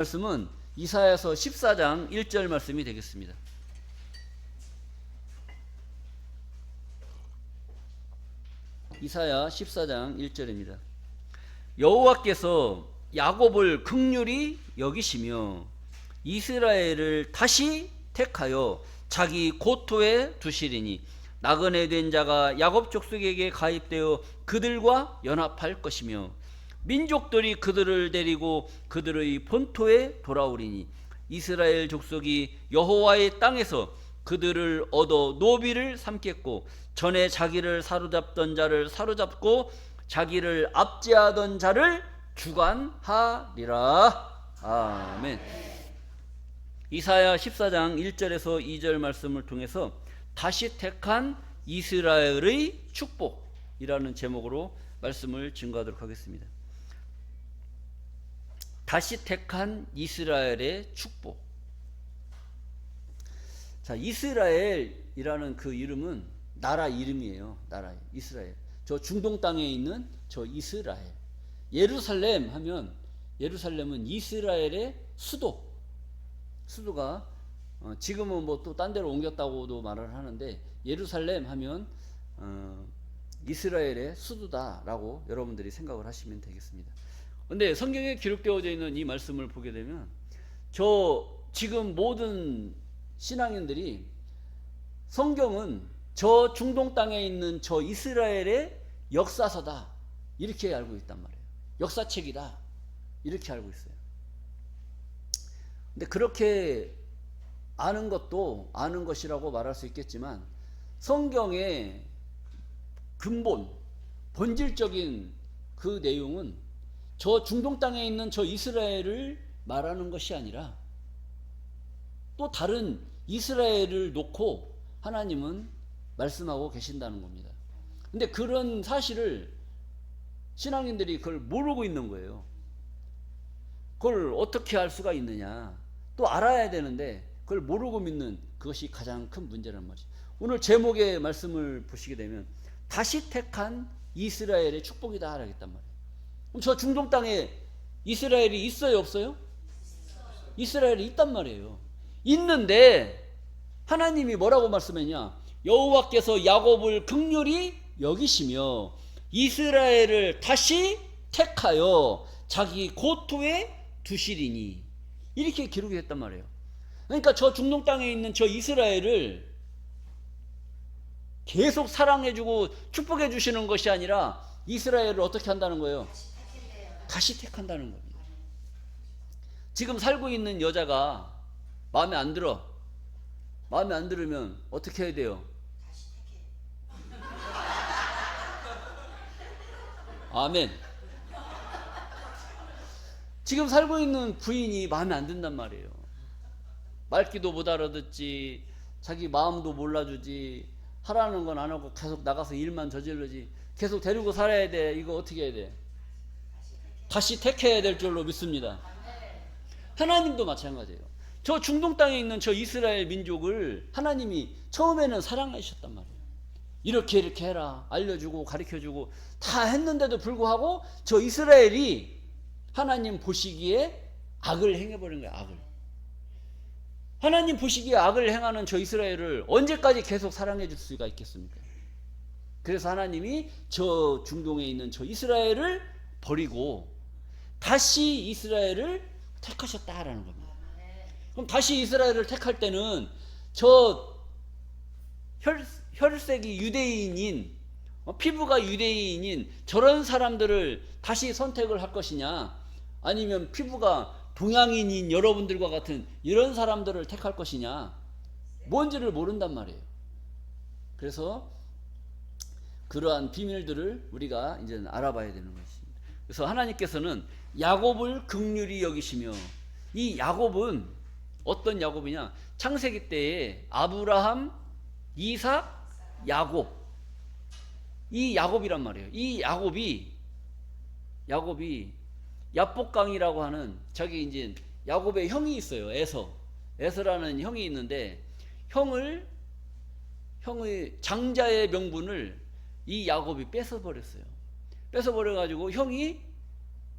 말씀은 이사야서 14장 1절 말씀이 되겠습니다. 이사야 14장 1절입니다. 여호와께서 야곱을 긍휼히 여기시며 이스라엘을 다시 택하여 자기 고토에 두시리니 나그네 된 자가 야곱 족속에게 가입되어 그들과 연합할 것이며 민족들이 그들을 데리고 그들의 본토에 돌아오리니 이스라엘 족속이 여호와의 땅에서 그들을 얻어 노비를 삼겠고 전에 자기를 사로잡던 자를 사로잡고 자기를 압제하던 자를 주관하리라. 아멘. 이사야 14장 1절에서 2절 말씀을 통해서 다시 택한 이스라엘의 축복이라는 제목으로 말씀을 증거하도록 하겠습니다. 다시 택한 이스라엘의 축복. 자, 이스라엘이라는 그 이름은 나라 이름이에요. 나라 이스라엘. 저 중동 땅에 있는 저 이스라엘. 예루살렘 하면 예루살렘은 이스라엘의 수도가 지금은 뭐 또 딴 데로 옮겼다고도 말을 하는데 예루살렘 하면 이스라엘의 수도다라고 여러분들이 생각을 하시면 되겠습니다. 근데 성경에 기록되어져 있는 이 말씀을 보게 되면 저 지금 모든 신앙인들이 성경은 저 중동 땅에 있는 저 이스라엘의 역사서다 이렇게 알고 있단 말이에요. 역사책이다 이렇게 알고 있어요. 근데 그렇게 아는 것도 아는 것이라고 말할 수 있겠지만 성경의 근본 본질적인 그 내용은 저 중동 땅에 있는 저 이스라엘을 말하는 것이 아니라 또 다른 이스라엘을 놓고 하나님은 말씀하고 계신다는 겁니다. 근데 그런 사실을 신앙인들이 그걸 모르고 있는 거예요. 그걸 어떻게 알 수가 있느냐. 또 알아야 되는데 그걸 모르고 믿는 그것이 가장 큰 문제란 말이죠. 오늘 제목의 말씀을 보시게 되면 다시 택한 이스라엘의 축복이다 하겠단 말이에요. 그럼 저 중동 땅에 이스라엘이 있어요, 없어요? 이스라엘이 있단 말이에요. 있는데 하나님이 뭐라고 말씀했냐? 여호와께서 야곱을 긍휼히 여기시며 이스라엘을 다시 택하여 자기 고토에 두시리니 이렇게 기록이 했단 말이에요. 그러니까 저 중동 땅에 있는 저 이스라엘을 계속 사랑해주고 축복해 주시는 것이 아니라 이스라엘을 어떻게 한다는 거예요? 다시 택한다는 겁니다. 지금 살고 있는 여자가 마음에 안 들어. 마음에 안 들으면 어떻게 해야 돼요? 아멘. 지금 살고 있는 부인이 마음에 안 든단 말이에요. 말귀도 못 알아듣지, 자기 마음도 몰라주지, 하라는 건 안 하고 계속 나가서 일만 저질러지, 계속 데리고 살아야 돼. 이거 어떻게 해야 돼? 다시 택해야 될 줄로 믿습니다. 하나님도 마찬가지예요. 저 중동 땅에 있는 저 이스라엘 민족을 하나님이 처음에는 사랑하셨단 말이에요. 이렇게 해라 알려주고 가르쳐주고 다 했는데도 불구하고 저 이스라엘이 하나님 보시기에 악을 행해버린 거예요. 악을. 하나님 보시기에 악을 행하는 저 이스라엘을 언제까지 계속 사랑해 줄 수가 있겠습니까? 그래서 하나님이 저 중동에 있는 저 이스라엘을 버리고 다시 이스라엘을 택하셨다라는 겁니다. 그럼 다시 이스라엘을 택할 때는 저 혈색이 유대인인 피부가 유대인인 저런 사람들을 다시 선택을 할 것이냐 아니면 피부가 동양인인 여러분들과 같은 이런 사람들을 택할 것이냐 뭔지를 모른단 말이에요. 그래서 그러한 비밀들을 우리가 이제 알아봐야 되는 것입니다. 그래서 하나님께서는 야곱을 긍휼히 여기시며 이 야곱은 어떤 야곱이냐 창세기 때에 아브라함, 이삭, 야곱 이 야곱이란 말이에요. 이 야곱이 야복강이라고 하는 저기 이제 야곱의 형이 있어요. 에서라는 형이 있는데 형의 장자의 명분을 이 야곱이 뺏어버렸어요. 뺏어버려가지고 형이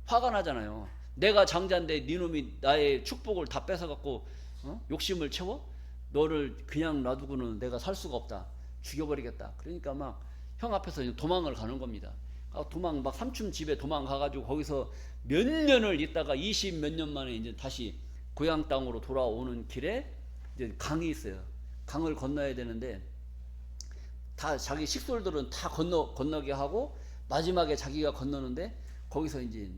화가 나잖아요. 내가 장자인데 니놈이 나의 축복을 다 뺏어갖고 욕심을 채워? 너를 그냥 놔두고는 내가 살 수가 없다. 죽여버리겠다. 그러니까 막 형 앞에서 도망을 가는 겁니다. 도망 막 삼촌 집에 도망가가지고 거기서 몇 년을 있다가 20 몇 년 만에 이제 다시 고향 땅으로 돌아오는 길에 이제 강이 있어요. 강을 건너야 되는데 다 자기 식솔들은 다 건너게 하고 마지막에 자기가 건너는데 거기서 이제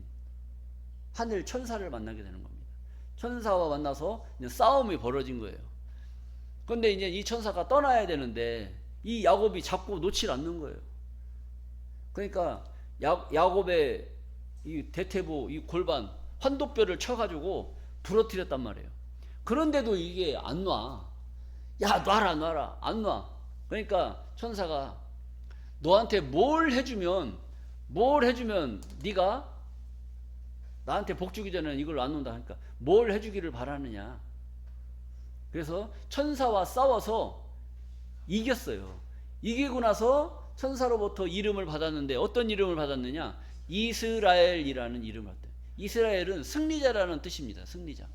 하늘 천사를 만나게 되는 겁니다. 천사와 만나서 이제 싸움이 벌어진 거예요. 그런데 이제 이 천사가 떠나야 되는데 이 야곱이 자꾸 놓질 않는 거예요. 그러니까 야곱의 이 대퇴부 이 골반 환도뼈를 쳐가지고 부러뜨렸단 말이에요. 그런데도 이게 안 놔. 야, 놔라 안 놔. 그러니까 천사가 너한테 뭘 해주면 네가 나한테 복 주기 전에는 이걸 안 놓는다 하니까 뭘 해주기를 바라느냐. 그래서 천사와 싸워서 이겼어요. 이기고 나서 천사로부터 이름을 받았는데 어떤 이름을 받았느냐? 이스라엘이라는 이름을 받았대요. 이스라엘은 승리자라는 뜻입니다. 승리자.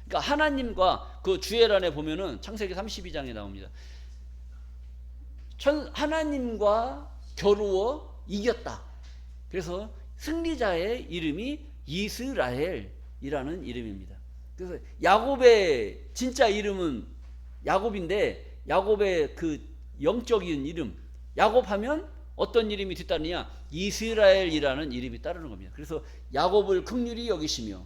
그러니까 하나님과 그 주애란에 보면은 창세기 32장에 나옵니다. 하나님과 겨루어 이겼다. 그래서 승리자의 이름이 이스라엘이라는 이름입니다. 그래서 야곱의 진짜 이름은 야곱인데 야곱의 그 영적인 이름 야곱하면 어떤 이름이 뒤따르냐? 이스라엘이라는 이름이 따르는 겁니다. 그래서 야곱을 긍휼히 여기시며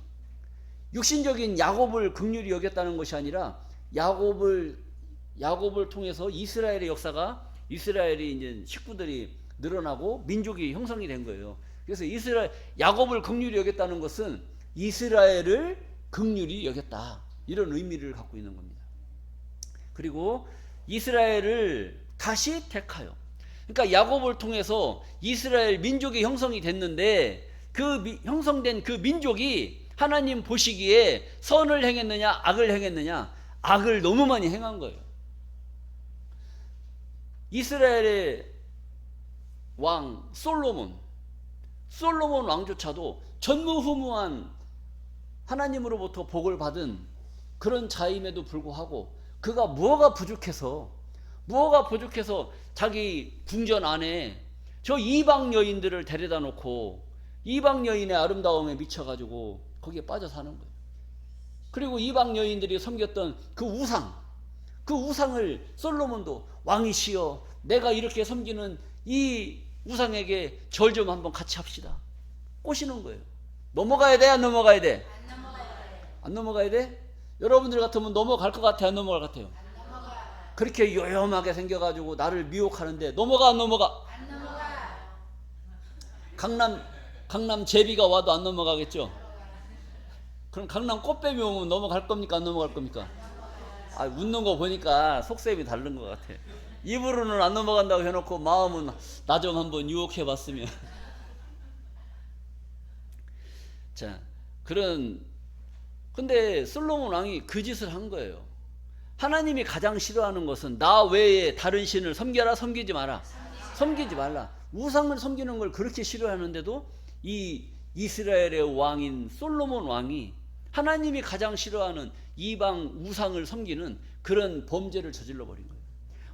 육신적인 야곱을 긍휼히 여겼다는 것이 아니라 야곱을 통해서 이스라엘의 역사가 이스라엘이 이제 식구들이 늘어나고 민족이 형성이 된 거예요. 그래서 야곱을 긍휼히 여겼다는 것은 이스라엘을 긍휼히 여겼다. 이런 의미를 갖고 있는 겁니다. 그리고 이스라엘을 다시 택하여. 그러니까 야곱을 통해서 이스라엘 민족이 형성이 됐는데 그 형성된 그 민족이 하나님 보시기에 선을 행했느냐 악을 행했느냐? 악을 너무 많이 행한 거예요. 이스라엘의 왕 솔로몬 왕조차도 전무후무한 하나님으로부터 복을 받은 그런 자임에도 불구하고 그가 무엇가 부족해서 자기 궁전 안에 저 이방 여인들을 데려다 놓고 이방 여인의 아름다움에 미쳐가지고 거기에 빠져 사는 거예요. 그리고 이방 여인들이 섬겼던 그 우상을 솔로몬도 왕이시여 내가 이렇게 섬기는 이 우상에게 절 좀 한번 같이 합시다. 꼬시는 거예요. 넘어가야 돼? 안 넘어가야 돼? 안 넘어가야 돼? 여러분들 같으면 넘어갈 것 같아요? 안 넘어갈 것 같아요? 그렇게 요염하게 생겨가지고 나를 미혹하는데 넘어가 안 넘어가? 안 넘어가. 강남 제비가 와도 안 넘어가겠죠? 그럼 강남 꽃뱀이 오면 넘어갈 겁니까? 안 넘어갈 겁니까? 웃는 거 보니까 속셈이 다른 것 같아. 입으로는 안 넘어간다고 해놓고 마음은 나 좀 한번 유혹해 봤으면. 자, 근데 솔로몬 왕이 그 짓을 한 거예요. 하나님이 가장 싫어하는 것은 나 외에 다른 신을 섬겨라, 섬기지 마라. 섬기지 말라. 우상을 섬기는 걸 그렇게 싫어하는데도 이 이스라엘의 왕인 솔로몬 왕이 하나님이 가장 싫어하는 이방 우상을 섬기는 그런 범죄를 저질러 버린 거예요.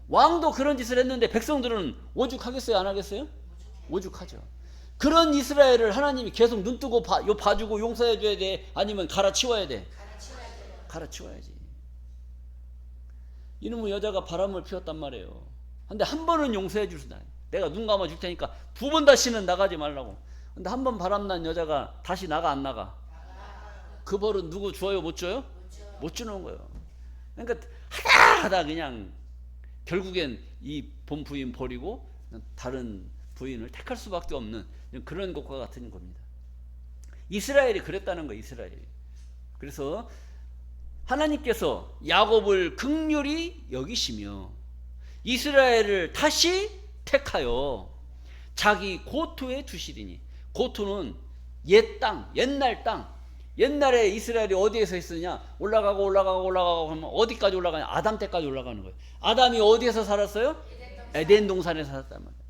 왕도 그런 짓을 했는데 백성들은 오죽하겠어요? 안 하겠어요? 오죽하죠. 그런 이스라엘을 하나님이 계속 눈뜨고 봐주고 용서해 줘야 돼? 아니면 갈아치워야 돼? 갈아치워야지. 이놈의 여자가 바람을 피웠단 말이에요. 근데 한 번은 용서해 주시다. 내가 눈 감아 줄 테니까 두 번 다시는 나가지 말라고. 근데 한 번 바람난 여자가 다시 나가 안 나가? 그 벌은 누구 줘요? 못 줘요? 못 주는 거예요. 그러니까 하다 그냥 결국엔 이 본 부인 버리고 다른 부인을 택할 수밖에 없는 그런 것과 같은 겁니다. 이스라엘이 그랬다는 거예요. 이스라엘이. 그래서 하나님께서 야곱을 긍휼히 여기시며 이스라엘을 다시 택하여 자기 고토에 두시리니. 고토는 옛 땅, 옛날 땅. 옛날에 이스라엘이 어디에서 있었냐? 올라가고 하면 어디까지 올라가냐? 아담 때까지 올라가는 거예요. 아담이 어디에서 살았어요? 에덴 동산에서 살았단 말이에요.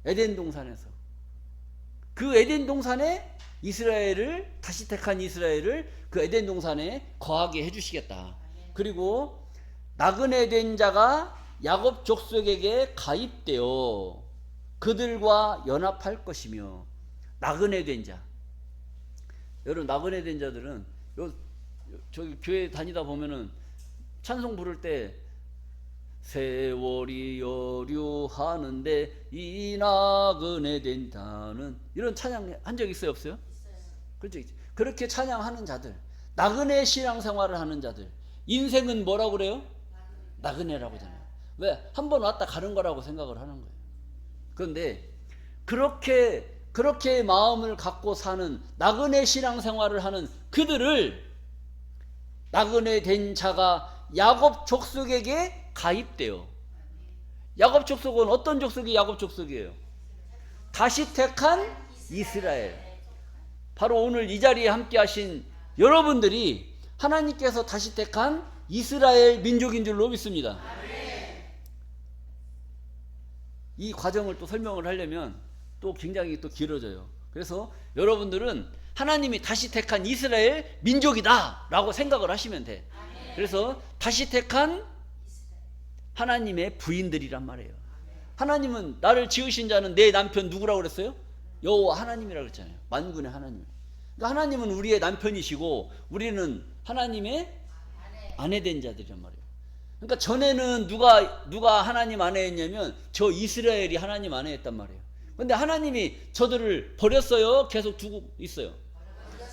에덴 동산에서. 그 에덴 동산에 이스라엘을 다시 택한 이스라엘을 그 에덴 동산에 거하게 해주시겠다. 그리고 나그네 된 자가 야곱 족속에게 가입되어 그들과 연합할 것이며. 나그네 된 자. 여러분, 나그네 된 자들은 저기 교회 다니다 보면은 찬송 부를 때 세월이 여류하는데 이 나그네 된 자는, 이런 찬양 한 적 있어요, 없어요? 그렇죠. 그렇게 찬양하는 자들, 나그네 신앙생활을 하는 자들, 인생은 뭐라고 그래요? 나그네라고 하잖아요. 왜? 한 번 왔다 가는 거라고 생각을 하는 거예요. 그런데 그렇게 마음을 갖고 사는 나그네 신앙생활을 하는 그들을 나그네 된 자가 야곱 족속에게 가입돼요. 야곱 족속은 어떤 족속이 야곱 족속이에요? 다시 택한 이스라엘. 바로 오늘 이 자리에 함께 하신 여러분들이 하나님께서 다시 택한 이스라엘 민족인 줄로 믿습니다. 이 과정을 또 설명을 하려면 또 굉장히 또 길어져요. 그래서 여러분들은 하나님이 다시 택한 이스라엘 민족이다 라고 생각을 하시면 돼. 그래서 다시 택한 하나님의 부인들이란 말이에요. 하나님은 나를 지으신 자는 내 남편 누구라고 그랬어요? 여호와 하나님이라고 그랬잖아요. 만군의 하나님. 그러니까 하나님은 우리의 남편이시고 우리는 하나님의 아내 된 자들이란 말이에요. 그러니까 전에는 누가 하나님 아내였냐면 저 이스라엘이 하나님 아내였단 말이에요. 근데 하나님이 저들을 버렸어요? 계속 두고 있어요?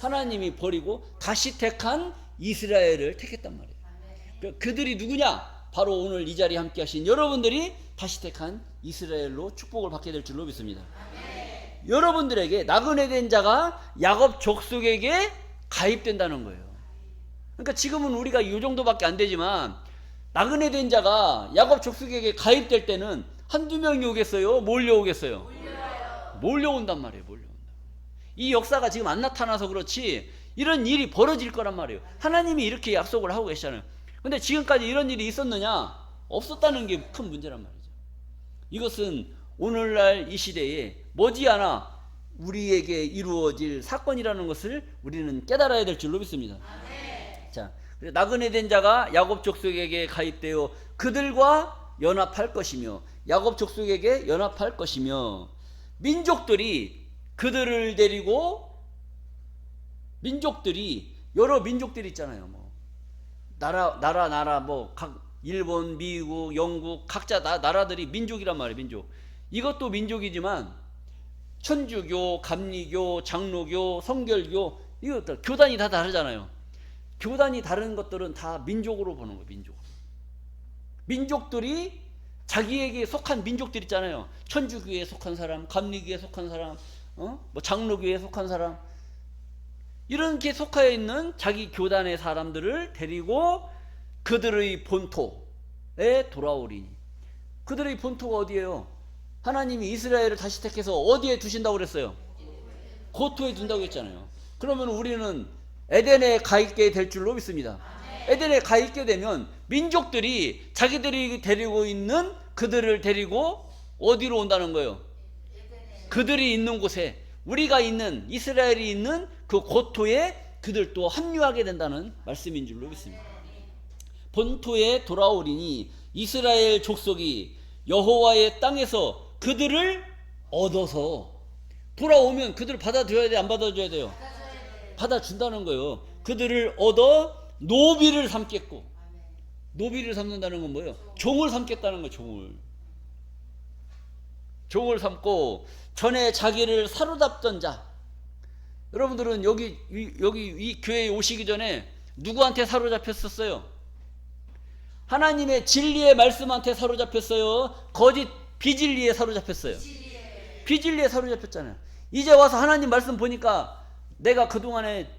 하나님이 버리고 다시 택한 이스라엘을 택했단 말이에요. 그들이 누구냐? 바로 오늘 이 자리에 함께 하신 여러분들이 다시 택한 이스라엘로 축복을 받게 될 줄로 믿습니다. 여러분들에게 나그네 된 자가 야곱 족속에게 가입된다는 거예요. 그러니까 지금은 우리가 이 정도밖에 안 되지만 나그네 된 자가 야곱 족속에게 가입될 때는 한두 명이 오겠어요? 몰려오겠어요? 몰려온단 말이에요. 몰려온다. 이 역사가 지금 안 나타나서 그렇지 이런 일이 벌어질 거란 말이에요. 하나님이 이렇게 약속을 하고 계시잖아요. 근데 지금까지 이런 일이 있었느냐? 없었다는 게 큰 문제란 말이죠. 이것은 오늘날 이 시대에 머지않아 우리에게 이루어질 사건이라는 것을 우리는 깨달아야 될 줄로 믿습니다. 자, 나그네 된 자가 야곱 족속에게 가입되어 그들과 연합할 것이며, 야곱 족속에게 연합할 것이며, 민족들이 그들을 데리고, 민족들이 여러 민족들이 있잖아요. 뭐 나라 뭐 각 일본, 미국, 영국 각자 나라들이 민족이란 말이에요. 민족. 이것도 민족이지만 천주교, 감리교, 장로교, 성결교 이것들 교단이 다 다르잖아요. 교단이 다른 것들은 다 민족으로 보는 거예요. 민족들이 자기에게 속한 민족들 있잖아요. 천주교에 속한 사람, 감리교에 속한 사람, 뭐 장로교에 속한 사람, 이렇게 속하여 있는 자기 교단의 사람들을 데리고 그들의 본토에 돌아오리니. 그들의 본토가 어디예요? 하나님이 이스라엘을 다시 택해서 어디에 두신다고 그랬어요? 고토에 둔다고 했잖아요. 그러면 우리는 에덴에 가 있게 될 줄로 믿습니다. 에덴에 가 있게 되면 민족들이 자기들이 데리고 있는 그들을 데리고 어디로 온다는 거예요? 그들이 있는 곳에, 우리가 있는 이스라엘이 있는 그 고토에 그들도 합류하게 된다는 말씀인 줄로 믿습니다. 본토에 돌아오리니 이스라엘 족속이 여호와의 땅에서 그들을 얻어서, 돌아오면 그들을 받아줘야 돼, 안 받아줘야 돼요? 받아준다는 거예요. 그들을 얻어 노비를 삼겠고, 노비를 삼는다는 건 뭐예요? 종을 삼겠다는 거예요. 종을 삼고 전에 자기를 사로잡던 자. 여러분들은 여기 이 교회에 오시기 전에 누구한테 사로잡혔었어요? 하나님의 진리의 말씀한테 사로잡혔어요? 거짓 비진리에 사로잡혔어요? 비진리에 사로잡혔잖아요. 이제 와서 하나님 말씀 보니까 내가 그동안에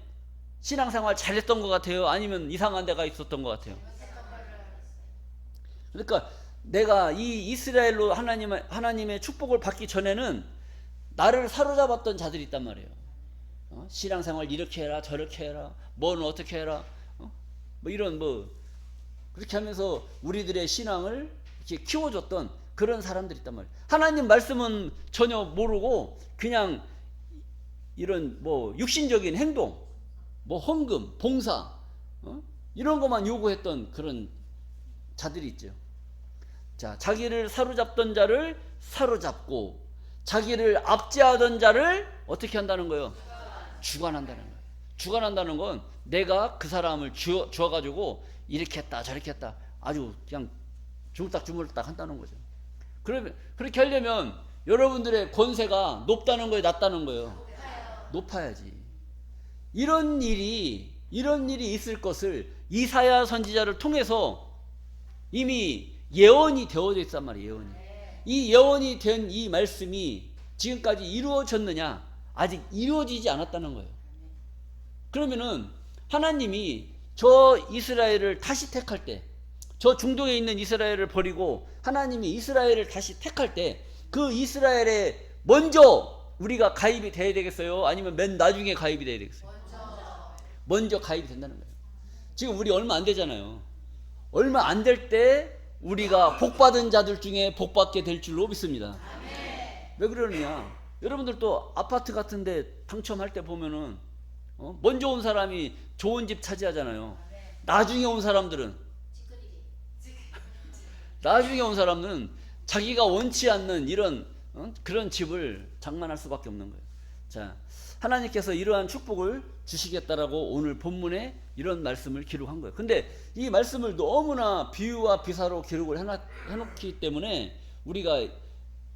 신앙생활 잘했던 것 같아요? 아니면 이상한 데가 있었던 것 같아요? 그러니까 내가 이 이스라엘로 하나님의 축복을 받기 전에는 나를 사로잡았던 자들이 있단 말이에요. 신앙생활 이렇게 해라, 저렇게 해라, 뭐는 어떻게 해라, 뭐 이런 그렇게 하면서 우리들의 신앙을 이렇게 키워줬던 그런 사람들이 있단 말이에요. 하나님 말씀은 전혀 모르고 그냥 이런 뭐 육신적인 행동, 뭐 헌금, 봉사, 이런 것만 요구했던 그런 자들이 있죠. 자, 자기를 사로잡던 자를 사로잡고 자기를 압제하던 자를 어떻게 한다는 거예요? 주관한다는 거예요. 주관한다는 건 내가 그 사람을 주어가지고 이렇게 했다 저렇게 했다 아주 그냥 주물딱주물딱 한다는 거죠. 그러면 그렇게 하려면 여러분들의 권세가 높다는 거예요, 낮다는 거예요? 높아야지. 이런 일이 있을 것을 이사야 선지자를 통해서 이미 예언이 되어져 있단 말이에요. 예언이. 이 예언이 된 이 말씀이 지금까지 이루어졌느냐? 아직 이루어지지 않았다는 거예요. 그러면은 하나님이 저 이스라엘을 다시 택할 때, 저 중동에 있는 이스라엘을 버리고 하나님이 이스라엘을 다시 택할 때 그 이스라엘에 먼저 우리가 가입이 돼야 되겠어요? 아니면 맨 나중에 가입이 돼야 되겠어요? 먼저 가입이 된다는 거예요. 지금 우리 얼마 안 되잖아요. 얼마 안 될 때 우리가 복받은 자들 중에 복받게 될 줄로 믿습니다. 왜 그러느냐? 여러분들도 아파트 같은데 당첨할 때 보면은 먼저 온 사람이 좋은 집 차지하잖아요. 나중에 온 사람들은 자기가 원치 않는 이런 그런 집을 장만할 수밖에 없는 거예요. 자, 하나님께서 이러한 축복을 주시겠다라고 오늘 본문에 이런 말씀을 기록한 거예요. 근데 이 말씀을 너무나 비유와 비사로 기록을 해놓기 때문에 우리가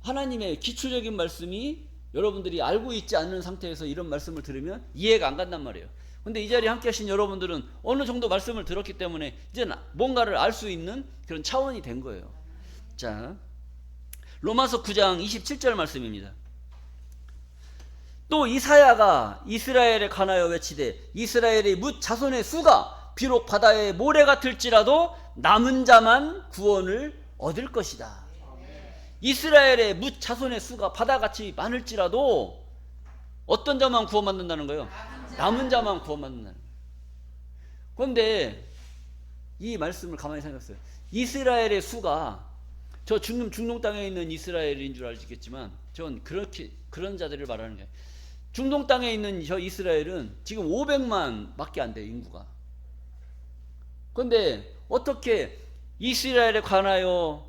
하나님의 기초적인 말씀이 여러분들이 알고 있지 않는 상태에서 이런 말씀을 들으면 이해가 안 간단 말이에요. 근데 이 자리에 함께 하신 여러분들은 어느 정도 말씀을 들었기 때문에 이제 뭔가를 알 수 있는 그런 차원이 된 거예요. 자, 로마서 9장 27절 말씀입니다. 또 이사야가 이스라엘에 관하여 외치되 이스라엘의 뭇 자손의 수가 비록 바다의 모래 같을지라도 남은 자만 구원을 얻을 것이다. 이스라엘의 뭇 자손의 수가 바다같이 많을지라도 어떤 자만 구원받는다는 거예요? 남은 자만 구원받는다는 거예요. 그런데 이 말씀을 가만히 생각했어요. 이스라엘의 수가 저 중동 땅에 있는 이스라엘인 줄 알겠지만 전 그런 자들을 말하는 거예요. 중동 땅에 있는 저 이스라엘은 지금 500만 밖에 안 돼요, 인구가. 그런데 어떻게 이스라엘에 관하여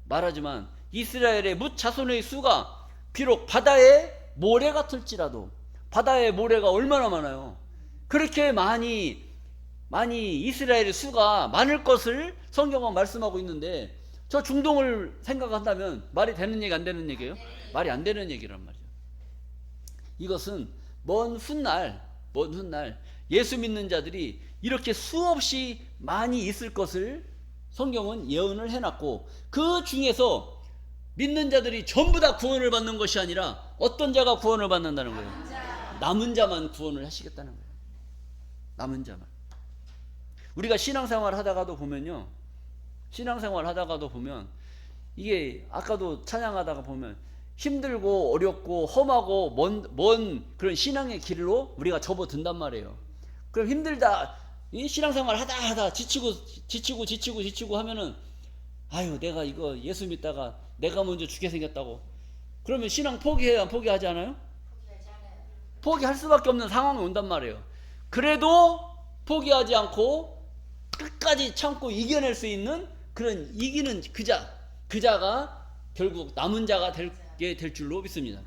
말하지만 이스라엘의 뭇 자손의 수가 비록 바다의 모래 같을지라도, 바다의 모래가 얼마나 많아요. 그렇게 많이 이스라엘의 수가 많을 것을 성경은 말씀하고 있는데 저 중동을 생각한다면 말이 되는 얘기 안 되는 얘기예요? 말이 안 되는 얘기란 말이에요. 이것은 먼 훗날 예수 믿는 자들이 이렇게 수없이 많이 있을 것을 성경은 예언을 해놨고 그 중에서 믿는 자들이 전부 다 구원을 받는 것이 아니라 어떤 자가 구원을 받는다는 거예요? 남은 자만 구원을 하시겠다는 거예요. 남은 자만. 우리가 신앙생활 하다가도 보면 이게 아까도 찬양하다가 보면 힘들고 어렵고 험하고 먼 그런 신앙의 길로 우리가 접어든단 말이에요. 그럼 힘들다 이 신앙생활 하다 지치고 하면은 아유 내가 이거 예수 믿다가 내가 먼저 죽게 생겼다고 그러면 신앙 포기해야 안 포기하지 않아요? 포기할 수밖에 없는 상황이 온단 말이에요. 그래도 포기하지 않고 끝까지 참고 이겨낼 수 있는 그런 이기는 그자가 결국 남은 자가 되게 될 줄로 믿습니다.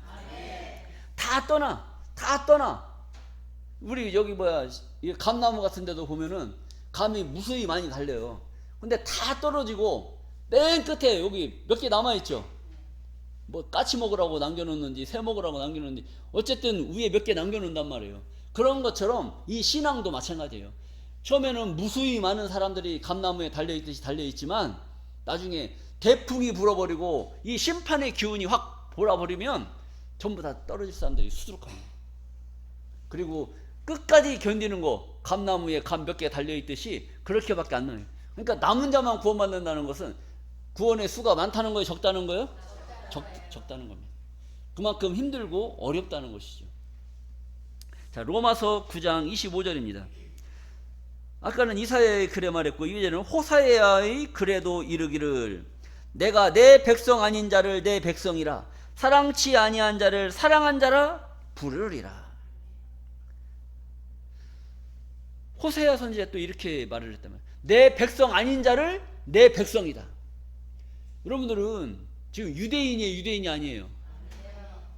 다 떠나 우리 여기 감나무 같은 데도 보면은 감이 무수히 많이 달려요. 근데 다 떨어지고 맨 끝에 여기 몇 개 남아있죠. 뭐 까치 먹으라고 남겨놓는지 새 먹으라고 남겨놓는지 어쨌든 위에 몇 개 남겨놓는단 말이에요. 그런 것처럼 이 신앙도 마찬가지예요. 처음에는 무수히 많은 사람들이 감나무에 달려있듯이 달려있지만 나중에 대풍이 불어버리고 이 심판의 기운이 확 몰아버리면 전부 다 떨어질 사람들이 수두룩합니다. 그리고 끝까지 견디는 거 감나무에 감 몇 개 달려있듯이 그렇게밖에 안 나요. 그러니까 남은 자만 구원받는다는 것은 구원의 수가 많다는 거예요? 적다는 거예요? 적다는 겁니다. 그만큼 힘들고 어렵다는 것이죠. 자, 로마서 9장 25절입니다. 아까는 이사야의 글에 말했고 이제는 호사야의 글에도 이르기를 내가 내 백성 아닌 자를 내 백성이라 사랑치 아니한 자를 사랑한 자라 부르리라. 호세아 선지자 또 이렇게 말을 했단 말이에요. 내 백성 아닌 자를 내 백성이다. 여러분들은 지금 유대인이에요, 유대인이 아니에요?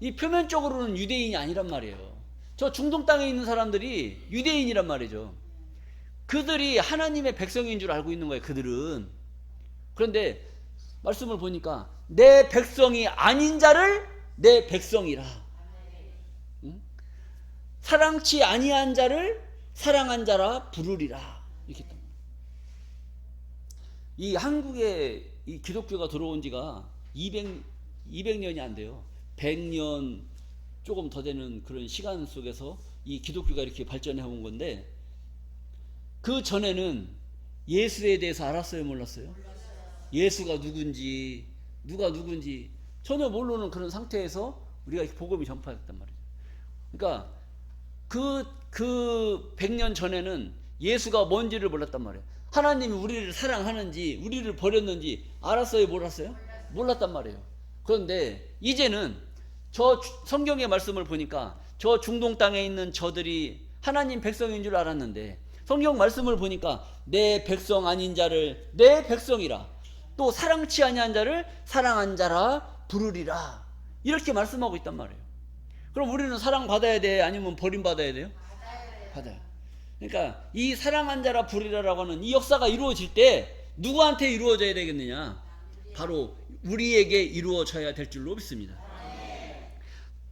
이 표면적으로는 유대인이 아니란 말이에요. 저 중동 땅에 있는 사람들이 유대인이란 말이죠. 그들이 하나님의 백성인 줄 알고 있는 거예요, 그들은. 그런데 말씀을 보니까 내 백성이 아닌 자를 내 백성이라. 응? 사랑치 아니한 자를 사랑한 자라 부르리라. 이렇게 했단 말이에요. 이 한국에 이 기독교가 들어온 지가 200년이 안 돼요. 100년 조금 더 되는 그런 시간 속에서 이 기독교가 이렇게 발전해 온 건데, 그 전에는 예수에 대해서 알았어요, 몰랐어요? 예수가 누군지, 누가 누군지 전혀 모르는 그런 상태에서 우리가 복음이 전파됐단 말이죠. 그러니까 그 100년 전에는 예수가 뭔지를 몰랐단 말이에요. 하나님이 우리를 사랑하는지 우리를 버렸는지 알았어요, 몰랐어요? 몰랐단 말이에요. 그런데 이제는 저 성경의 말씀을 보니까 저 중동 땅에 있는 저들이 하나님 백성인 줄 알았는데, 성경 말씀을 보니까 내 백성 아닌 자를 내 백성이라, 또 사랑치 아니한 자를 사랑한 자라 부르리라, 이렇게 말씀하고 있단 말이에요. 그럼 우리는 사랑받아야 돼, 아니면 버림받아야 돼요? 받아요. 그러니까 이 사랑한 자라 부르리라라고 하는 이 역사가 이루어질 때 누구한테 이루어져야 되겠느냐? 바로 우리에게 이루어져야 될 줄로 믿습니다.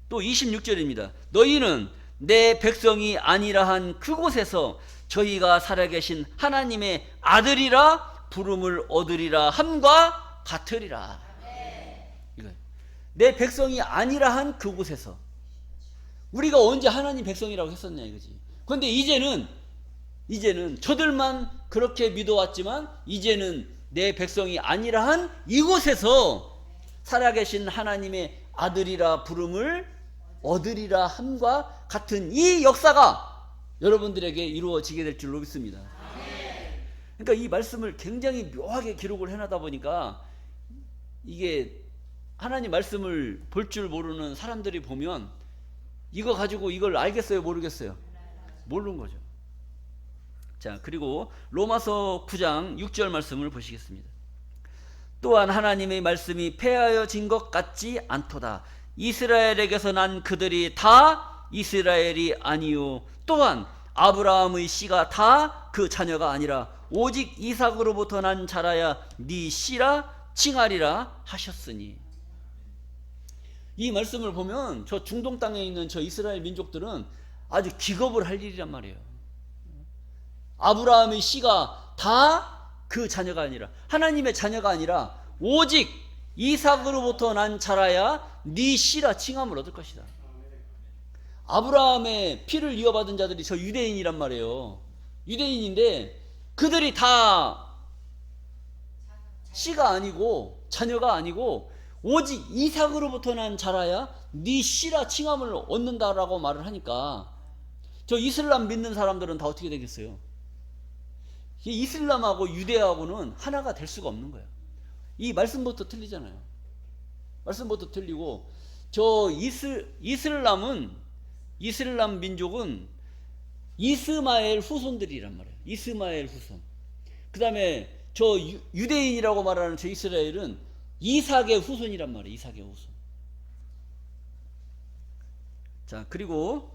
또 26절입니다. 너희는 내 백성이 아니라 한 그곳에서 저희가 살아계신 하나님의 아들이라 부름을 얻으리라 함과 같으리라. 이거예요. 내 백성이 아니라 한 그곳에서. 우리가 언제 하나님 백성이라고 했었냐 이거지. 그런데 이제는 저들만 그렇게 믿어왔지만 이제는 내 백성이 아니라 한 이곳에서 살아계신 하나님의 아들이라 부름을 얻으리라 함과 같은 이 역사가 여러분들에게 이루어지게 될 줄로 믿습니다. 그러니까 이 말씀을 굉장히 묘하게 기록을 해놔다 보니까 이게 하나님 말씀을 볼 줄 모르는 사람들이 보면 이거 가지고 이걸 알겠어요, 모르겠어요? 모르는 거죠. 자, 그리고 로마서 9장 6절 말씀을 보시겠습니다. 또한 하나님의 말씀이 폐하여진 것 같지 않도다. 이스라엘에게서 난 그들이 다 이스라엘이 아니요 또한 아브라함의 씨가 다 그 자녀가 아니라 오직 이삭으로부터 난 자라야 네 씨라 칭하리라 하셨으니. 이 말씀을 보면 저 중동 땅에 있는 저 이스라엘 민족들은 아주 기겁을 할 일이란 말이에요. 아브라함의 씨가 다 그 자녀가 아니라, 하나님의 자녀가 아니라 오직 이삭으로부터 난 자라야 네 씨라 칭함을 얻을 것이다. 아브라함의 피를 이어받은 자들이 저 유대인이란 말이에요. 유대인인데 그들이 다 씨가 아니고 자녀가 아니고 오직 이삭으로부터 난 자라야 네 씨라 칭함을 얻는다라고 말을 하니까 저 이슬람 믿는 사람들은 다 어떻게 되겠어요? 이 이슬람하고 유대하고는 하나가 될 수가 없는 거예요. 이 말씀부터 틀리잖아요. 말씀부터 틀리고, 저 이슬람 민족은 이스마엘 후손들이란 말이에요. 이스마엘 후손. 그 다음에 저 유대인이라고 말하는 저 이스라엘은 이삭의 후손이란 말이에요. 이삭의 후손. 자, 그리고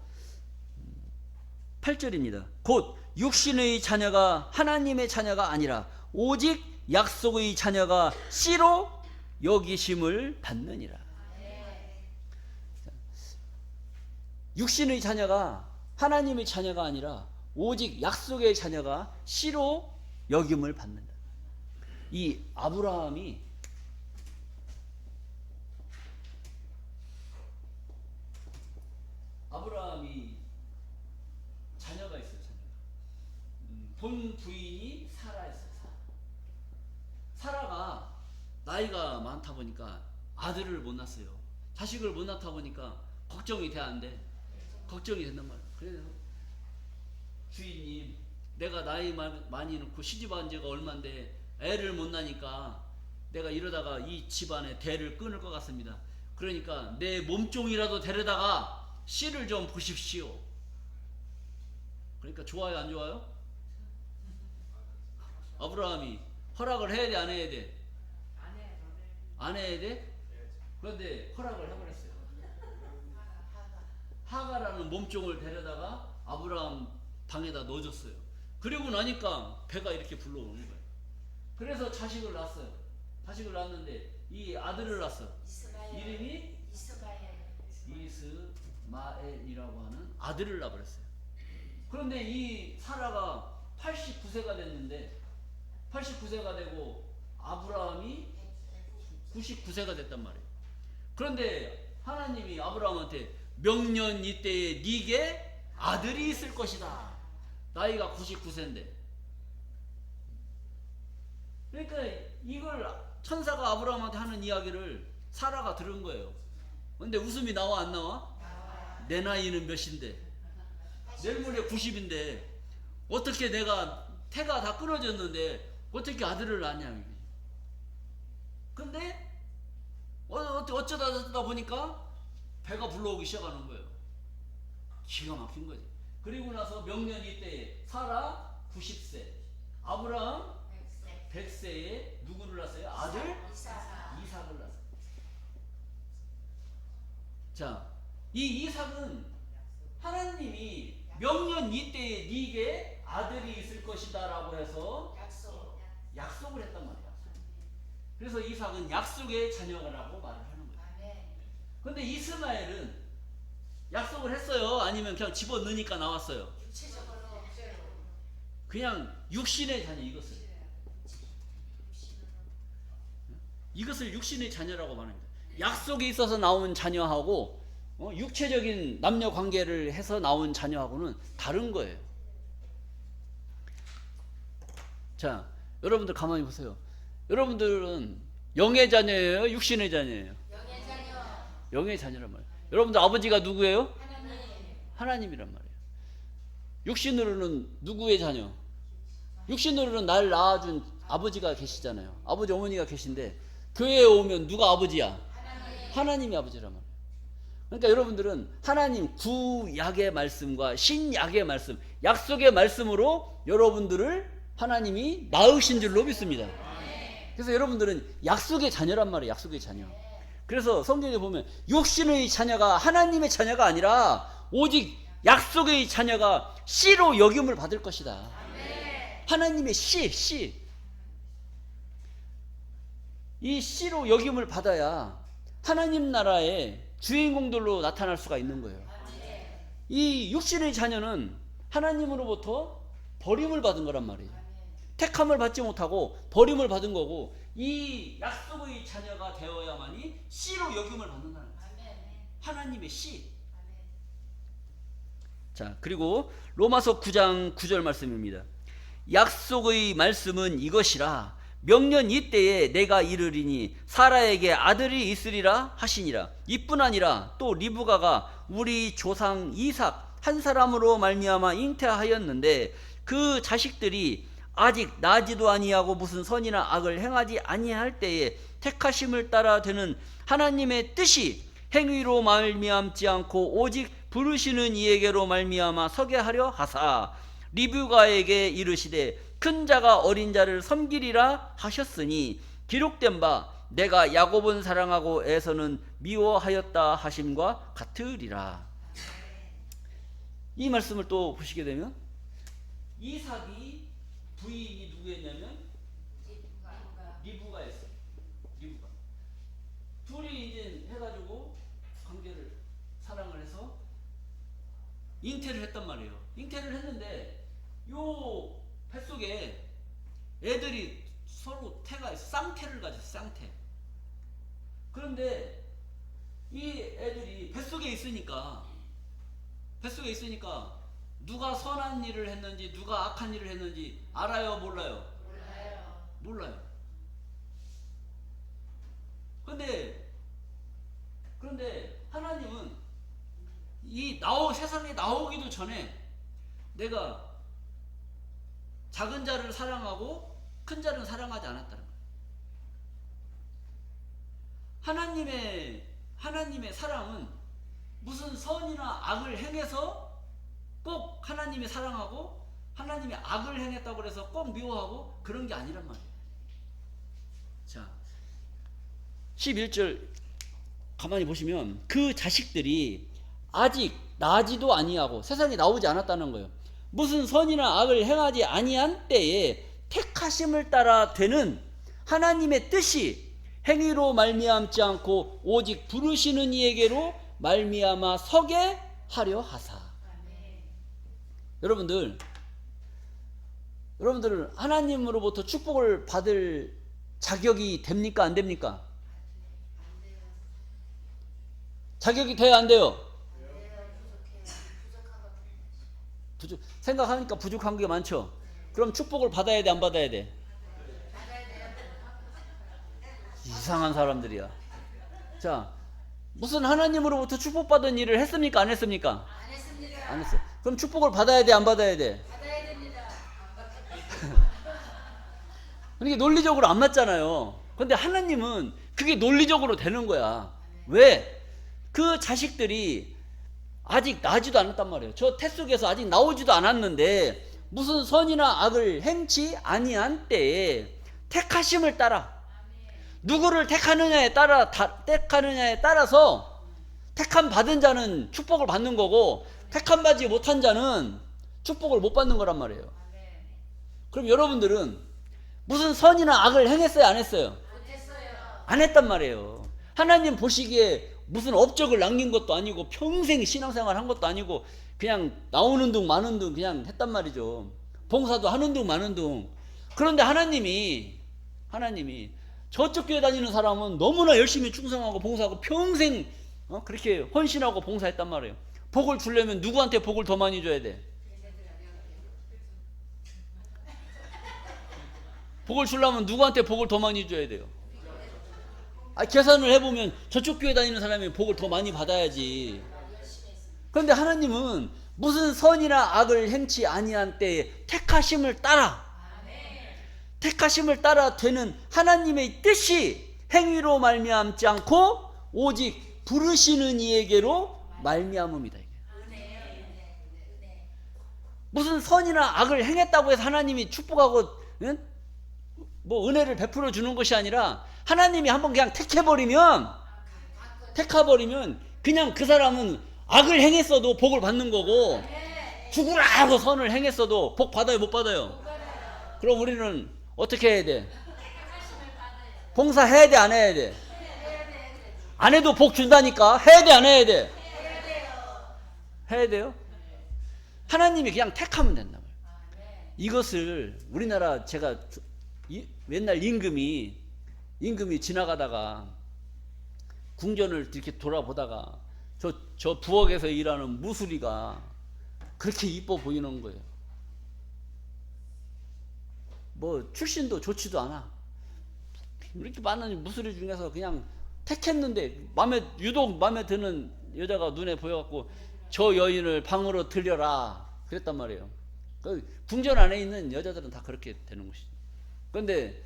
8절입니다. 곧 육신의 자녀가 하나님의 자녀가 아니라 오직 약속의 자녀가 씨로 여기심을 받느니라. 육신의 자녀가 하나님의 자녀가 아니라 오직 약속의 자녀가 씨로 여김을 받는다. 이 아브라함이 자녀가 있어요. 본 부인이 사라였어요. 사라가 나이가 많다 보니까 아들을 못 낳았어요. 자식을 못 낳다 보니까 걱정이 돼, 안 돼? 걱정이 된단 말이에요. 그래서 주인님, 내가 나이 많이 넣고 시집한 지가 얼만데 애를 못 낳으니까 내가 이러다가 이 집안의 대를 끊을 것 같습니다. 그러니까 내 몸종이라도 데려다가 씨를 좀 보십시오. 그러니까 좋아요, 안 좋아요? 아브라함이 허락을 해야 돼, 안 해야 돼? 안 해야 돼? 그런데 허락을 해버렸어요. 하가라는 몸종을 데려다가 아브라함 방에다 넣어줬어요. 그리고 나니까 배가 이렇게 불러오는 거예요. 그래서 자식을 낳았어요. 자식을 낳았는데 이 아들을 낳았어. 이름이 이스마엘이라고 하는 아들을 낳아버렸어요. 그런데 이 사라가 89세가 됐는데 89세가 되고 아브라함이 99세가 됐단 말이에요. 그런데 하나님이 아브라함한테 명년 이때에 네게 아들이 있을 것이다. 나이가 99세인데. 그러니까 이걸 천사가 아브라함한테 하는 이야기를 사라가 들은 거예요. 근데 웃음이 나와 안 나와? 내 나이는 몇인데? 내일 모레 90인데 어떻게 내가 태가 다 끊어졌는데 어떻게 아들을 낳냐. 근데 어쩌다 보니까 배가 불러오기 시작하는 거예요. 기가 막힌 거지. 그리고 나서 명년이 때에 사라 90세, 아브라함 100세에 누구를 낳았어요? 아들 이삭을 낳았어요. 자, 이 이삭은 하나님이 명년 이때에 네게 아들이 있을 것이다 라고 해서 약속을 했단 말이야. 그래서 이삭은 약속의 자녀라고 말을 하는 거예요. 그런데 이스마엘은 약속을 했어요? 아니면 그냥 집어넣으니까 나왔어요? 그냥 육신의 자녀. 이것을 육신의 자녀라고 말합니다. 약속이 있어서 나온 자녀하고 육체적인 남녀 관계를 해서 나온 자녀하고는 다른 거예요. 자, 여러분들 가만히 보세요. 여러분들은 영의 자녀예요? 육신의 자녀예요? 영의 자녀란 말이에요. 여러분들 아버지가 누구예요? 하나님이란 말이에요. 육신으로는 누구의 자녀? 육신으로는 날 낳아준 아버지가 계시잖아요. 아버지 어머니가 계신데 교회에 오면 누가 아버지야? 하나님이 아버지란 말이에요. 그러니까 여러분들은 하나님 구약의 말씀과 신약의 말씀, 약속의 말씀으로 여러분들을 하나님이 낳으신 줄로 믿습니다. 그래서 여러분들은 약속의 자녀란 말이에요. 약속의 자녀. 그래서 성경에 보면 육신의 자녀가 하나님의 자녀가 아니라 오직 약속의 자녀가 씨로 여김을 받을 것이다. 하나님의 씨. 이 씨로 여김을 받아야 하나님 나라의 주인공들로 나타날 수가 있는 거예요. 이 육신의 자녀는 하나님으로부터 버림을 받은 거란 말이에요. 택함을 받지 못하고 버림을 받은 거고, 이 약속의 자녀가 되어야만이 씨로 여김을 받는다는 거예요. 하나님의 씨. 자, 그리고 로마서 9장 9절 말씀입니다. 약속의 말씀은 이것이라 명년 이때에 내가 이르리니 사라에게 아들이 있으리라 하시니라. 이뿐 아니라 또 리브가가 우리 조상 이삭 한 사람으로 말미암아 잉태하였는데 그 자식들이 아직 나지도 아니하고 무슨 선이나 악을 행하지 아니할 때에 택하심을 따라 되는 하나님의 뜻이 행위로 말미암지 않고 오직 부르시는 이에게로 말미암아 서게 하려 하사 리브가에게 이르시되 큰 자가 어린 자를 섬기리라 하셨으니 기록된 바 내가 야곱은 사랑하고 에서는 미워하였다 하심과 같으리라. 이 말씀을 또 보시게 되면 이삭이 부인이 누구였냐면 리브가였어요. 리브가. 둘이 이제 해가지고 관계를 사랑을 해서 잉태를 했단 말이에요. 잉태를 했는데 요 뱃속에 애들이 서로 태가 있어. 쌍태를 가졌어. 쌍태. 그런데 이 애들이 뱃속에 있으니까 누가 선한 일을 했는지 누가 악한 일을 했는지 알아요? 몰라요? 몰라요. 그런데 하나님은 이 세상에 나오기도 전에 내가 작은 자를 사랑하고 큰 자를 사랑하지 않았다는 거예요. 하나님의 사랑은 무슨 선이나 악을 행해서 꼭 하나님이 사랑하고 하나님이 악을 행했다고 해서 꼭 미워하고 그런 게 아니란 말이에요. 자, 11절 가만히 보시면 그 자식들이 아직 나지도 아니하고 세상에 나오지 않았다는 거예요. 무슨 선이나 악을 행하지 아니한 때에 택하심을 따라 되는 하나님의 뜻이 행위로 말미암지 않고 오직 부르시는 이에게로 말미암아 서게 하려 하사. 여러분들은 하나님으로부터 축복을 받을 자격이 됩니까? 안 됩니까? 자격이 돼야 안 돼요? 생각하니까 부족한 게 많죠? 그럼 축복을 받아야 돼, 안 받아야 돼? 이상한 사람들이야. 자, 무슨 하나님으로부터 축복받은 일을 했습니까? 안 했습니까? 안 했습니다. 안 했어요. 그럼 축복을 받아야 돼, 안 받아야 돼? 받아야 됩니다. 그러니까 논리적으로 안 맞잖아요. 근데 하나님은 그게 논리적으로 되는 거야. 왜? 그 자식들이 아직 나지도 않았단 말이에요. 저 태 속에서 아직 나오지도 않았는데 무슨 선이나 악을 행치 아니한 때에 택하심을 따라, 누구를 택하느냐에 따라서 택함 받은 자는 축복을 받는 거고 택함 받지 못한 자는 축복을 못 받는 거란 말이에요. 그럼 여러분들은 무슨 선이나 악을 행했어요, 안 했어요? 못했어요. 안 했단 말이에요. 하나님 보시기에 무슨 업적을 남긴 것도 아니고 평생 신앙생활 한 것도 아니고 그냥 나오는 둥 마는 둥 그냥 했단 말이죠. 봉사도 하는 둥 마는 둥. 그런데 하나님이 저쪽 교회 다니는 사람은 너무나 열심히 충성하고 봉사하고 평생 그렇게 헌신하고 봉사했단 말이에요. 복을 주려면 누구한테 복을 더 많이 줘야 돼? 복을 주려면 누구한테 복을 더 많이 줘야 돼요? 계산을 해보면 저쪽 교회 다니는 사람이 복을 더 많이 받아야지. 그런데 하나님은 무슨 선이나 악을 행치 아니한 때에 택하심을 따라 되는 하나님의 뜻이 행위로 말미암지 않고 오직 부르시는 이에게로 말미암음이다. 무슨 선이나 악을 행했다고 해서 하나님이 축복하고 뭐 은혜를 베풀어 주는 것이 아니라 하나님이 한번 그냥 택해버리면 그냥 그 사람은 악을 행했어도 복을 받는 거고 죽으라 하고 선을 행했어도 복 받아요, 못 받아요? 그럼 우리는 어떻게 해야 돼? 봉사해야 돼, 안 해야 돼? 안 해도 복 준다니까. 해야 돼, 안 해야 돼? 해야 돼요? 하나님이 그냥 택하면 된다 말이에요. 이것을 우리나라 제가 맨날 임금이 지나가다가 궁전을 이렇게 돌아보다가 저 부엌에서 일하는 무수리가 그렇게 이뻐 보이는 거예요. 뭐 출신도 좋지도 않아. 이렇게 많은 무수리 중에서 그냥 택했는데 유독 마음에 드는 여자가 눈에 보여갖고 저 여인을 방으로 들여라 그랬단 말이에요. 궁전 안에 있는 여자들은 다 그렇게 되는 것이죠. 그런데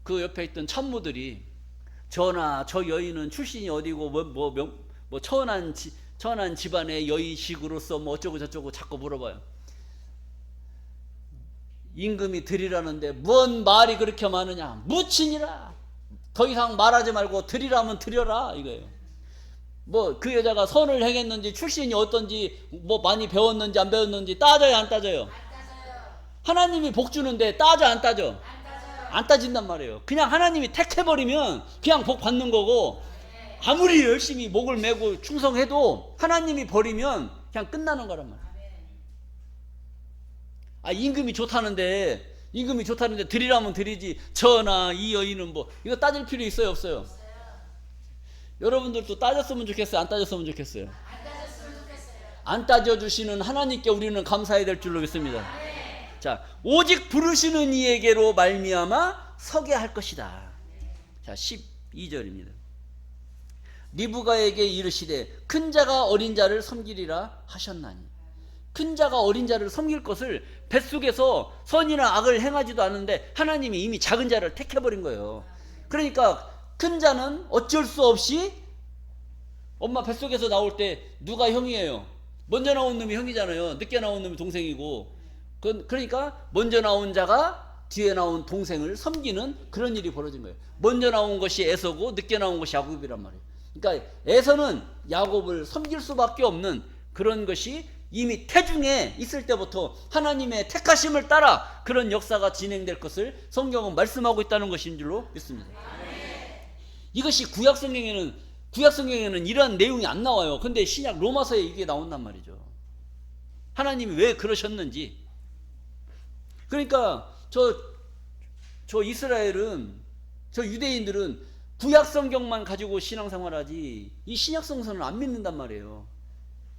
그 옆에 있던 참모들이 전하 저 여인은 출신이 어디고 뭐 천한 집안의 여의식으로서 뭐 어쩌고 저쩌고 자꾸 물어봐요. 임금이 드리라는데 뭔 말이 그렇게 많으냐? 무친이라. 더 이상 말하지 말고 드리라면 드려라 이거예요. 뭐 그 여자가 선을 행했는지 출신이 어떤지 뭐 많이 배웠는지 안 배웠는지 따져요, 안 따져요? 하나님이 복 주는데 따져, 안 따져? 안 따진단 말이에요. 그냥 하나님이 택해버리면 그냥 복 받는 거고 아무리 열심히 목을 메고 충성해도 하나님이 버리면 그냥 끝나는 거란 말이에요. 임금이 좋다는데 드리라면 드리지. 전하 이 여인은 뭐 이거 따질 필요 있어요, 없어요? 여러분들도 따졌으면 좋겠어요, 안 따졌으면 좋겠어요? 안 따져주시는 하나님께 우리는 감사해야 될 줄로 믿습니다. 자, 오직 부르시는 이에게로 말미암아 서게 할 것이다. 자, 12절입니다. 리브가에게 이르시되 큰 자가 어린 자를 섬기리라 하셨나니. 큰 자가 어린 자를 섬길 것을 뱃속에서 선이나 악을 행하지도 않은데 하나님이 이미 작은 자를 택해버린 거예요. 그러니까 큰 자는 어쩔 수 없이 엄마 뱃속에서 나올 때 누가 형이에요? 먼저 나온 놈이 형이잖아요. 늦게 나온 놈이 동생이고 그러니까 먼저 나온 자가 뒤에 나온 동생을 섬기는 그런 일이 벌어진 거예요. 먼저 나온 것이 에서고 늦게 나온 것이 야곱이란 말이에요. 그러니까 에서는 야곱을 섬길 수밖에 없는 그런 것이 이미 태중에 있을 때부터 하나님의 택하심을 따라 그런 역사가 진행될 것을 성경은 말씀하고 있다는 것인 줄로 믿습니다. 이것이 구약 성경에는 이런 내용이 안 나와요. 근데 신약 로마서에 이게 나온단 말이죠. 하나님이 왜 그러셨는지. 그러니까 저 이스라엘은, 저 유대인들은 구약 성경만 가지고 신앙생활하지 이 신약 성서는 안 믿는단 말이에요.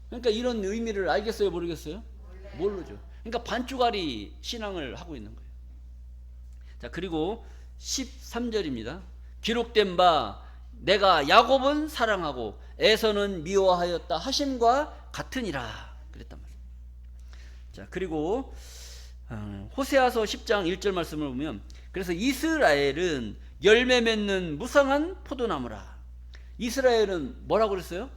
그러니까 이런 의미를 알겠어요, 모르겠어요? 모르죠. 그러니까 반쭈가리 신앙을 하고 있는 거예요. 자, 그리고 13절입니다. 기록된 바 내가 야곱은 사랑하고 에서는 미워하였다 하심과 같으니라 그랬단 말이에요. 자, 그리고 호세아서 10장 1절 말씀을 보면, 그래서 이스라엘은 열매 맺는 무성한 포도나무라. 이스라엘은 뭐라고 그랬어요?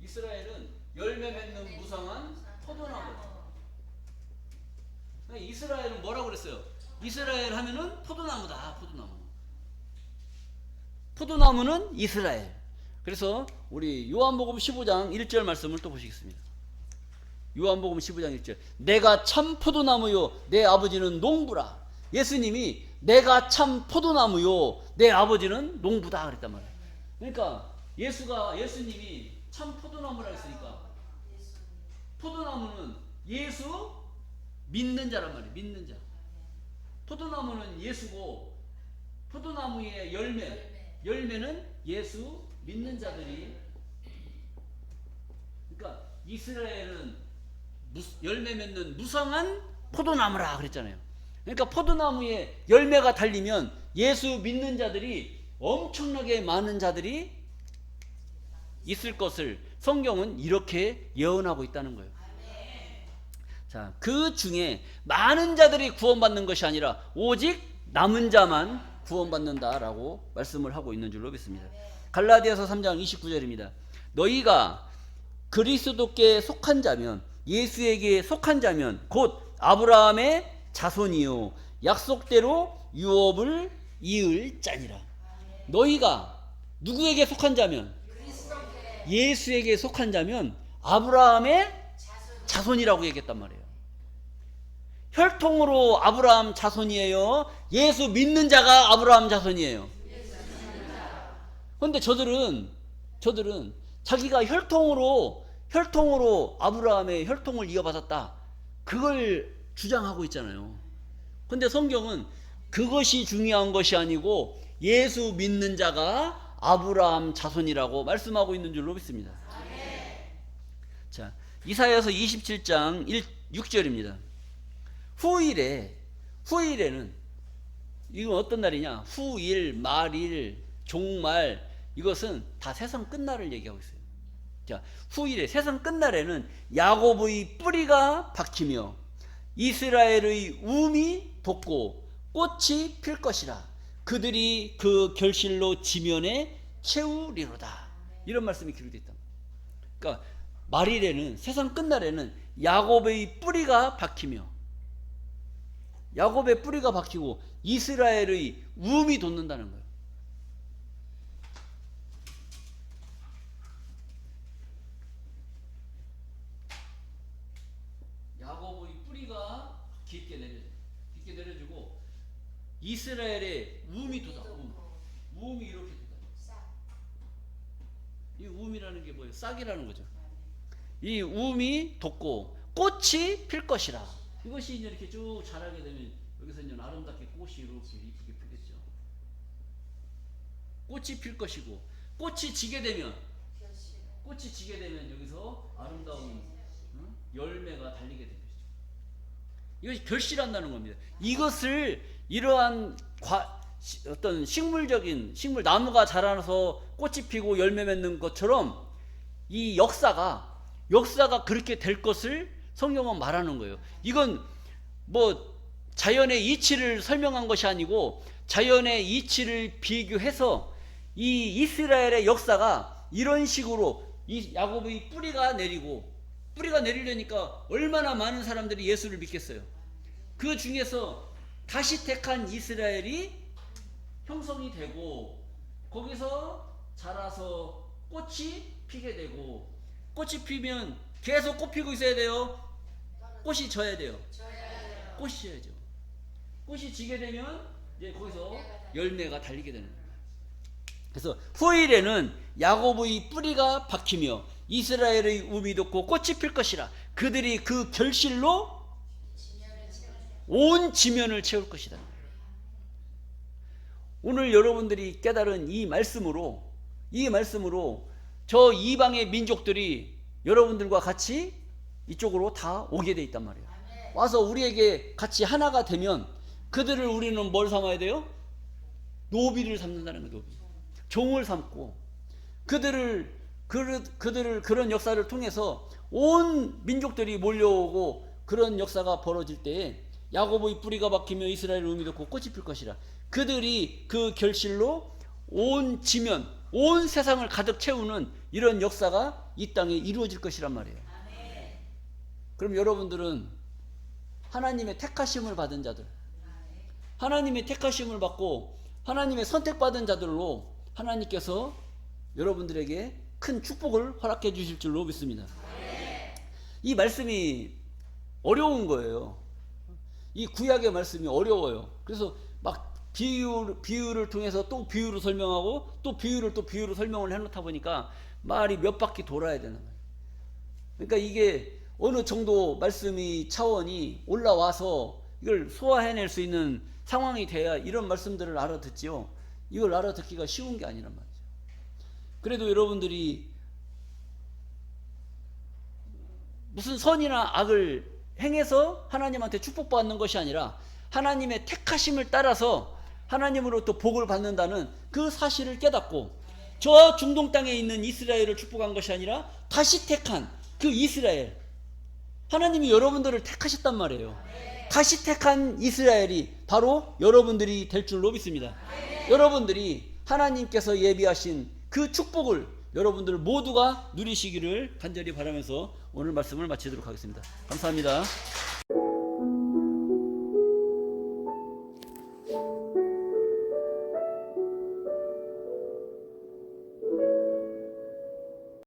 이스라엘은 열매 맺는 무성한 포도나무. 이스라엘은 뭐라고 그랬어요? 이스라엘 하면은 포도나무다. 포도나무는 이스라엘. 그래서 우리 요한복음 15장 1절 말씀을 또 보시겠습니다. 요한복음 15장 1절. 내가 참 포도나무요 내 아버지는 농부라. 예수님이 내가 참 포도나무요 내 아버지는 농부다 그랬단 말이에요. 그러니까 예수님이 참 포도나무라 했으니까 포도나무는 예수 믿는 자란 말이에요. 믿는 자. 포도나무는 예수고 포도나무의 열매는 예수 믿는 자들이. 그러니까 이스라엘은 열매 맺는 무성한 포도나무라 그랬잖아요. 그러니까 포도나무에 열매가 달리면 예수 믿는 자들이 엄청나게 많은 자들이 있을 것을 성경은 이렇게 예언하고 있다는 거예요. 자, 그 중에 많은 자들이 구원받는 것이 아니라 오직 남은 자만 구원받는다라고 말씀을 하고 있는 줄로 믿습니다. 갈라디아서 3장 29절입니다. 너희가 그리스도께 속한 자면, 예수에게 속한 자면 곧 아브라함의 자손이요 약속대로 유업을 이을 자니라. 너희가 누구에게 속한 자면? 예수에게 속한 자면 아브라함의 자손이라고 얘기했단 말이에요. 혈통으로 아브라함 자손이에요? 예수 믿는 자가 아브라함 자손이에요? 그런데 저들은 자기가 혈통으로 아브라함의 혈통을 이어받았다, 그걸 주장하고 있잖아요. 그런데 성경은 그것이 중요한 것이 아니고 예수 믿는 자가 아브라함 자손이라고 말씀하고 있는 줄로 믿습니다. 자, 이사야서 27장 6절입니다. 후일에는 이건 어떤 날이냐? 후일, 말일, 종말, 이것은 다 세상 끝날을 얘기하고 있어요. 자, 후일에 세상 끝날에는 야곱의 뿌리가 박히며 이스라엘의 움이 돋고 꽃이 필 것이라. 그들이 그 결실로 지면에 채우리로다. 이런 말씀이 기록되어 있다. 그러니까 말일에는, 세상 끝날에는 야곱의 뿌리가 박히며, 야곱의 뿌리가 박히고 이스라엘의 움이 돋는다는 거예요. 야곱의 뿌리가 깊게 내려주고 이스라엘의 움이 돋아. 움이 이렇게 돋아. 이 움이라는 게 뭐예요? 싹이라는 거죠. 이 움이 돋고 꽃이 필 것이라. 이것이 이제 이렇게 쭉 자라게 되면 여기서 이제 아름답게 꽃이 이렇게 이쁘게 피겠죠. 꽃이 필 것이고 꽃이 지게 되면 여기서 아름다운 열매가 달리게 되는 것이죠. 이것이 결실한다는 겁니다. 이것을 이러한 어떤 식물 나무가 자라서 꽃이 피고 열매 맺는 것처럼 이 역사가 그렇게 될 것을 성경은 말하는 거예요. 이건 뭐 자연의 이치를 설명한 것이 아니고 자연의 이치를 비교해서 이 이스라엘의 역사가 이런 식으로 이 야곱의 뿌리가 내리고, 뿌리가 내리려니까 얼마나 많은 사람들이 예수를 믿겠어요. 그 중에서 다시 택한 이스라엘이 형성이 되고, 거기서 자라서 꽃이 피게 되고, 꽃이 피면 계속 꽃 피고 있어야 돼요? 꽃이 져야 돼요? 꽃이 져야죠. 꽃이 지게 되면 이제 거기서 열매가 달리게 되는 거예요. 그래서 후일에는 야곱의 뿌리가 박히며 이스라엘의 우미 돋고 꽃이 필 것이라. 그들이 그 결실로 온 지면을 채울 것이다. 오늘 여러분들이 깨달은 이 말씀으로 저 이방의 민족들이 여러분들과 같이 이쪽으로 다 오게 돼 있단 말이에요. 와서 우리에게 같이 하나가 되면 그들을 우리는 뭘 삼아야 돼요? 노비를 삼는다는 거예요. 노비. 종을 삼고 그들을 그런 역사를 통해서 온 민족들이 몰려오고 그런 역사가 벌어질 때에 야곱의 뿌리가 박히며 이스라엘 우미 돋고 꽃이 필 것이라. 그들이 그 결실로 온 지면, 온 세상을 가득 채우는 이런 역사가 이 땅에 이루어질 것이란 말이에요. 그럼 여러분들은 하나님의 택하심을 받은 자들, 하나님의 택하심을 받고 하나님의 선택받은 자들로 하나님께서 여러분들에게 큰 축복을 허락해 주실 줄로 믿습니다. 이 말씀이 어려운 거예요. 이 구약의 말씀이 어려워요. 그래서 막 비유를 통해서 또 비유로 설명하고 또 비유로 설명을 해놓다 보니까 말이 몇 바퀴 돌아야 되는 거예요. 그러니까 이게 어느 정도 말씀이 차원이 올라와서 이걸 소화해낼 수 있는 상황이 돼야 이런 말씀들을 알아듣지요. 이걸 알아듣기가 쉬운 게 아니란 말이죠. 그래도 여러분들이 무슨 선이나 악을 행해서 하나님한테 축복받는 것이 아니라 하나님의 택하심을 따라서 하나님으로부터 복을 받는다는 그 사실을 깨닫고 저 중동 땅에 있는 이스라엘을 축복한 것이 아니라 다시 택한 그 이스라엘, 하나님이 여러분들을 택하셨단 말이에요. 다시 택한 이스라엘이 바로 여러분들이 될 줄로 믿습니다. 여러분들이 하나님께서 예비하신 그 축복을 여러분들 모두가 누리시기를 간절히 바라면서 오늘 말씀을 마치도록 하겠습니다. 감사합니다.